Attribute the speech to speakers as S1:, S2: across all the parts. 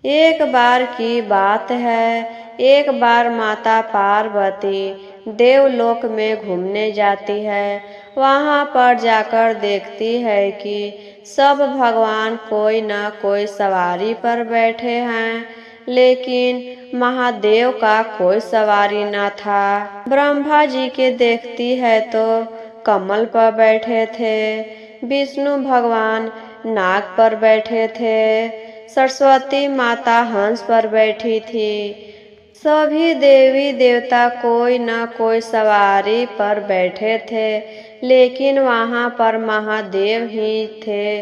S1: एक बार की बात है, एक बार माता पार्वती देवलोक में घूमने जाती है। वहाँ पर जाकर देखती है कि सब भगवान कोई न कोई सवारी पर बैठे हैं, लेकिन महादेव का कोई सवारी न था। ब्रह्मा जी के देखती है तो कमल पर बैठे थे, विष्णु भगवान नाग पर बैठे थे, सरस्वती माता हंस पर बैठी थी। सभी देवी देवता कोई न कोई सवारी पर बैठे थे, लेकिन वहाँ पर महादेव ही थे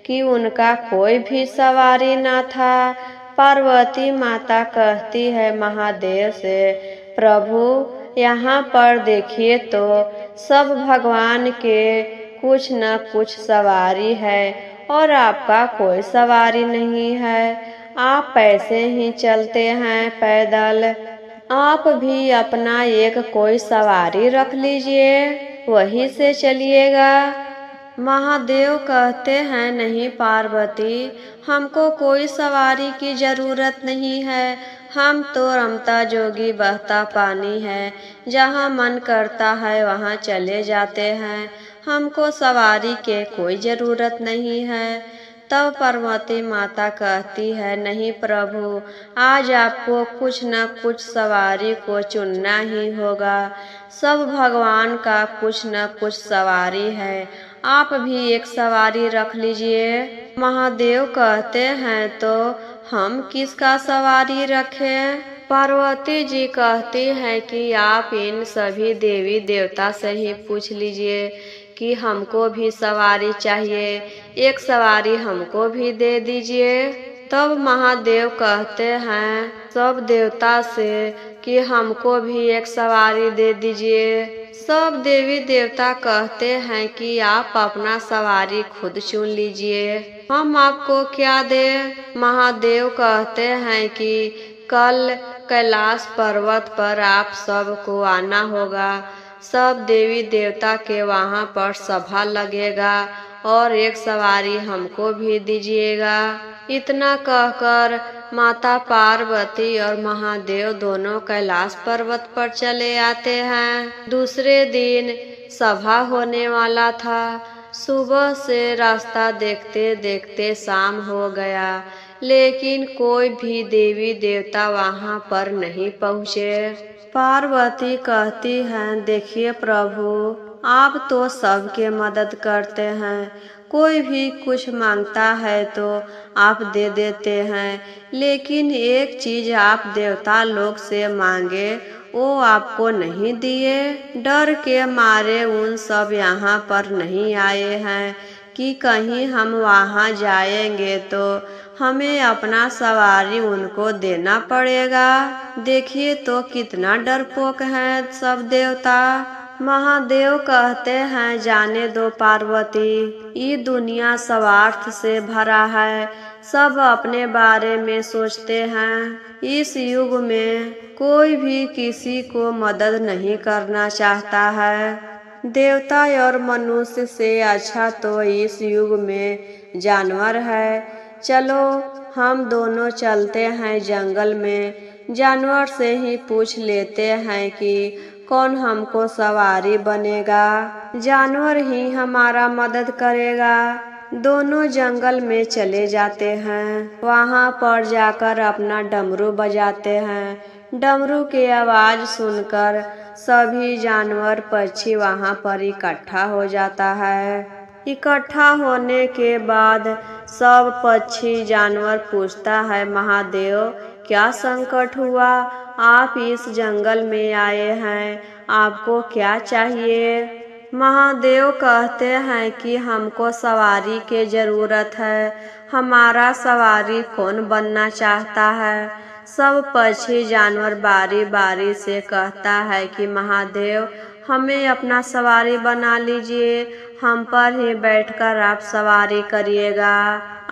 S1: कि उनका कोई भी सवारी न था। पार्वती माता कहती है महादेव से, प्रभु यहाँ पर देखिए तो सब भगवान के कुछ न कुछ सवारी है और आपका कोई सवारी नहीं है। आप पैसे ही चलते हैं पैदल। आप भी अपना एक कोई सवारी रख लीजिए, वहीं से चलिएगा। महादेव कहते हैं, नहीं पार्वती, हमको कोई सवारी की जरूरत नहीं है। हम तो रमता जोगी बहता पानी है, जहाँ मन करता है वहाँ चले जाते हैं। हमको सवारी के कोई जरूरत नहीं है। तब पार्वती माता कहती है, नहीं प्रभु, आज आपको कुछ न कुछ सवारी को चुनना ही होगा। सब भगवान का कुछ न कुछ सवारी है, आप भी एक सवारी रख लीजिए। महादेव कहते हैं, तो हम किसका सवारी रखें? पार्वती जी कहती हैं कि आप इन सभी देवी देवता से ही पूछ लीजिए कि हमको भी सवारी चाहिए, एक सवारी हमको भी दे दीजिए। तब महादेव कहते हैं सब देवता से कि हमको भी एक सवारी दे दीजिए। सब देवी देवता कहते हैं कि आप अपना सवारी खुद चुन लीजिए, हम आपको क्या दें? महादेव कहते हैं कि कल कैलाश पर्वत पर आप सबको आना होगा। सब देवी देवता के वहाँ पर सभा लगेगा और एक सवारी हमको भी दीजिएगा। इतना कहकर माता पार्वती और महादेव दोनों कैलाश पर्वत पर चले आते हैं। दूसरे दिन सभा होने वाला था। सुबह से रास्ता देखते देखते शाम हो गया, लेकिन कोई भी देवी देवता वहाँ पर नहीं पहुँचे। पार्वती कहती हैं, देखिए प्रभु, आप तो सबके मदद करते हैं, कोई भी कुछ मांगता है तो आप दे देते हैं, लेकिन एक चीज आप देवता लोग से मांगे वो आपको नहीं दिए। डर के मारे उन सब यहाँ पर नहीं आए हैं कि कहीं हम वहाँ जाएंगे तो हमें अपना सवारी उनको देना पड़ेगा। देखिए तो कितना डरपोक है सब देवता। महादेव कहते हैं, जाने दो पार्वती, ये दुनिया स्वार्थ से भरा है, सब अपने बारे में सोचते हैं। इस युग में कोई भी किसी को मदद नहीं करना चाहता है। देवता और मनुष्य से अच्छा तो इस युग में जानवर है। चलो हम दोनों चलते हैं जंगल में, जानवर से ही पूछ लेते हैं कि कौन हमको सवारी बनेगा, जानवर ही हमारा मदद करेगा। दोनों जंगल में चले जाते हैं। वहाँ पर जाकर अपना डमरू बजाते हैं। डमरू की आवाज सुनकर सभी जानवर पक्षी वहाँ पर इकट्ठा हो जाता है। इकट्ठा होने के बाद सब पक्षी जानवर पूछता है, महादेव क्या संकट हुआ, आप इस जंगल में आए हैं, आपको क्या चाहिए? महादेव कहते हैं कि हमको सवारी की जरूरत है, हमारा सवारी कौन बनना चाहता है? सब पक्षी जानवर बारी बारी से कहता है कि महादेव हमें अपना सवारी बना लीजिए, हम पर ही बैठकर आप सवारी करिएगा।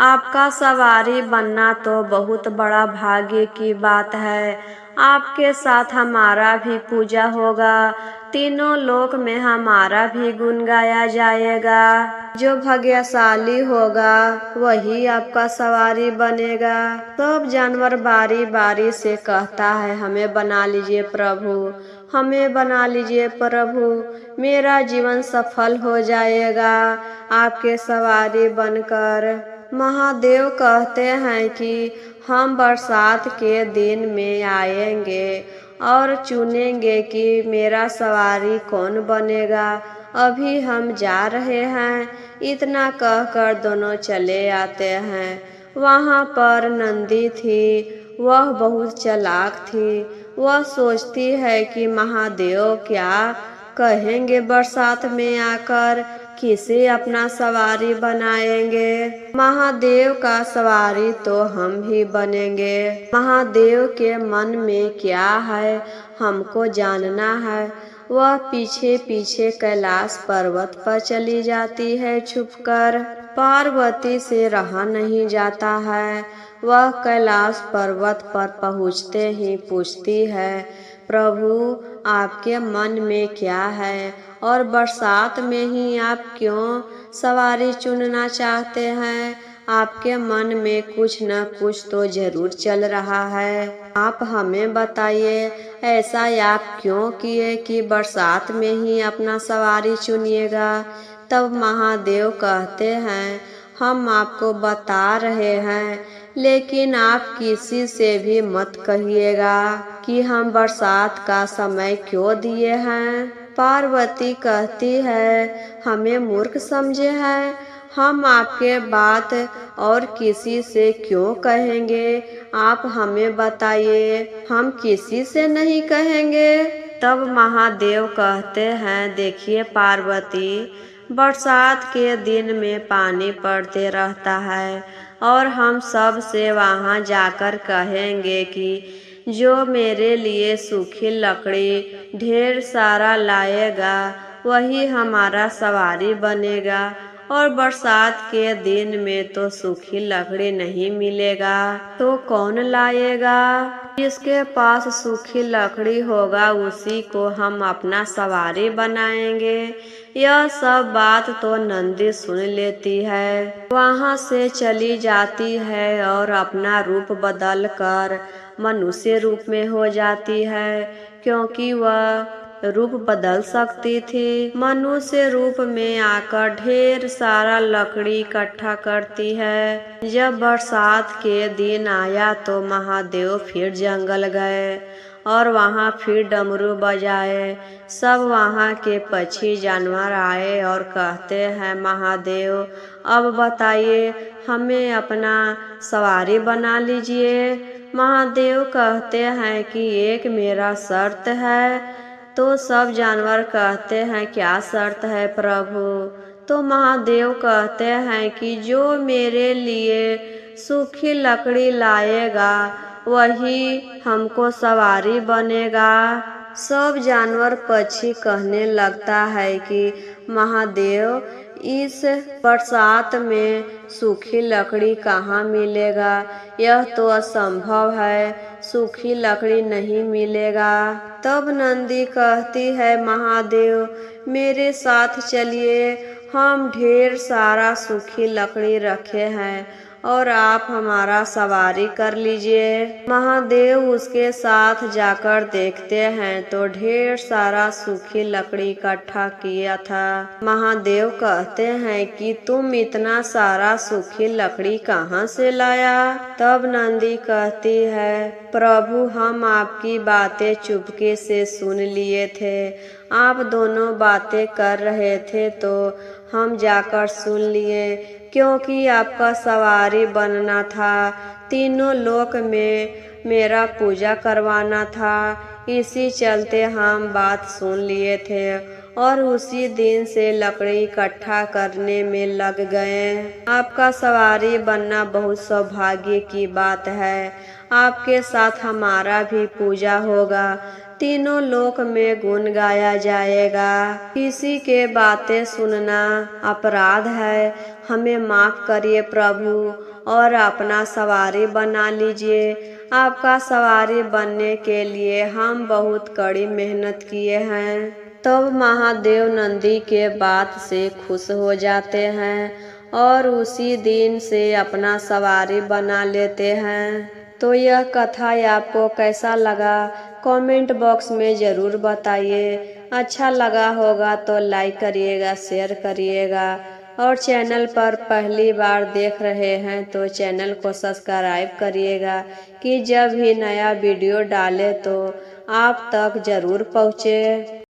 S1: आपका सवारी बनना तो बहुत बड़ा भाग्य की बात है। आपके साथ हमारा भी पूजा होगा, तीनों लोक में हमारा भी गुण गाया जाएगा। जो भाग्यशाली होगा वही आपका सवारी बनेगा। सब जानवर बारी बारी से कहता है, हमें बना लीजिए प्रभु, हमें बना लीजिए प्रभु, मेरा जीवन सफल हो जाएगा आपके सवारी बनकर। महादेव कहते हैं कि हम बरसात के दिन में आएंगे और चुनेंगे कि मेरा सवारी कौन बनेगा। अभी हम जा रहे हैं। इतना कहकर दोनों चले आते हैं। वहाँ पर नंदी थी, वह बहुत चालाक थी। वह सोचती है कि महादेव क्या कहेंगे बरसात में आकर, किसे अपना सवारी बनाएंगे। महादेव का सवारी तो हम ही बनेंगे। महादेव के मन में क्या है हमको जानना है। वह पीछे पीछे कैलाश पर्वत पर चली जाती है छुपकर। पार्वती से रहा नहीं जाता है। वह कैलाश पर्वत पर पहुँचते ही पूछती है, प्रभु आपके मन में क्या है और बरसात में ही आप क्यों सवारी चुनना चाहते हैं। आपके मन में कुछ न कुछ तो जरूर चल रहा है। आप हमें बताइए, ऐसा आप क्यों किए कि बरसात में ही अपना सवारी चुनिएगा। तब महादेव कहते हैं, हम आपको बता रहे हैं, लेकिन आप किसी से भी मत कहिएगा कि हम बरसात का समय क्यों दिए हैं। पार्वती कहती है, हमें मूर्ख समझे हैं, हम आपके बात और किसी से क्यों कहेंगे। आप हमें बताइए, हम किसी से नहीं कहेंगे। तब महादेव कहते हैं, देखिए पार्वती, बरसात के दिन में पानी पड़ते रहता है और हम सब से वहाँ जाकर कहेंगे कि जो मेरे लिए सूखी लकड़ी ढेर सारा लाएगा वही हमारा सवारी बनेगा। और बरसात के दिन में तो सूखी लकड़ी नहीं मिलेगा, तो कौन लाएगा। जिसके पास सूखी लकड़ी होगा उसी को हम अपना सवारी बनाएंगे। यह सब बात तो नंदी सुन लेती है। वहाँ से चली जाती है और अपना रूप बदल कर मनुष्य रूप में हो जाती है, क्योंकि वह रूप बदल सकती थी। मनुष्य रूप में आकर ढेर सारा लकड़ी इकट्ठा करती है। जब बरसात के दिन आया तो महादेव फिर जंगल गए और वहाँ फिर डमरू बजाए। सब वहाँ के पक्षी जानवर आए और कहते हैं, महादेव अब बताइए, हमें अपना सवारी बना लीजिए। महादेव कहते हैं कि एक मेरा शर्त है। तो सब जानवर कहते हैं, क्या शर्त है प्रभु। तो महादेव कहते हैं कि जो मेरे लिए सूखी लकड़ी लाएगा वही हमको सवारी बनेगा। सब जानवर पक्षी कहने लगता है कि महादेव, इस बरसात में सूखी लकड़ी कहाँ मिलेगा, यह तो असंभव है, सूखी लकड़ी नहीं मिलेगा। तब नंदी कहती है, महादेव मेरे साथ चलिए, हम ढेर सारा सूखी लकड़ी रखे हैं और आप हमारा सवारी कर लीजिए। महादेव उसके साथ जाकर देखते हैं तो ढेर सारा सूखी लकड़ी इकट्ठा किया था। महादेव कहते हैं कि तुम इतना सारा सूखी लकड़ी कहाँ से लाया। तब नंदी कहती है, प्रभु हम आपकी बातें चुपके से सुन लिए थे। आप दोनों बातें कर रहे थे तो हम जाकर सुन लिए, क्योंकि आपका सवारी बनना था, तीनों लोक में मेरा पूजा करवाना था। इसी चलते हम बात सुन लिए थे और उसी दिन से लकड़ी इकट्ठा करने में लग गए। आपका सवारी बनना बहुत सौभाग्य की बात है। आपके साथ हमारा भी पूजा होगा, तीनों लोक में गुण गाया जाएगा। किसी के बातें सुनना अपराध है, हमें माफ करिए प्रभु और अपना सवारी बना लीजिए। आपका सवारी बनने के लिए हम बहुत कड़ी मेहनत किए हैं। तब महादेव नंदी के बात से खुश हो जाते हैं और उसी दिन से अपना सवारी बना लेते हैं। तो यह कथा आपको कैसा लगा कमेंट बॉक्स में ज़रूर बताइए। अच्छा लगा होगा तो लाइक करिएगा, शेयर करिएगा और चैनल पर पहली बार देख रहे हैं तो चैनल को सब्सक्राइब करिएगा कि जब भी नया वीडियो डाले तो आप तक ज़रूर पहुँचे।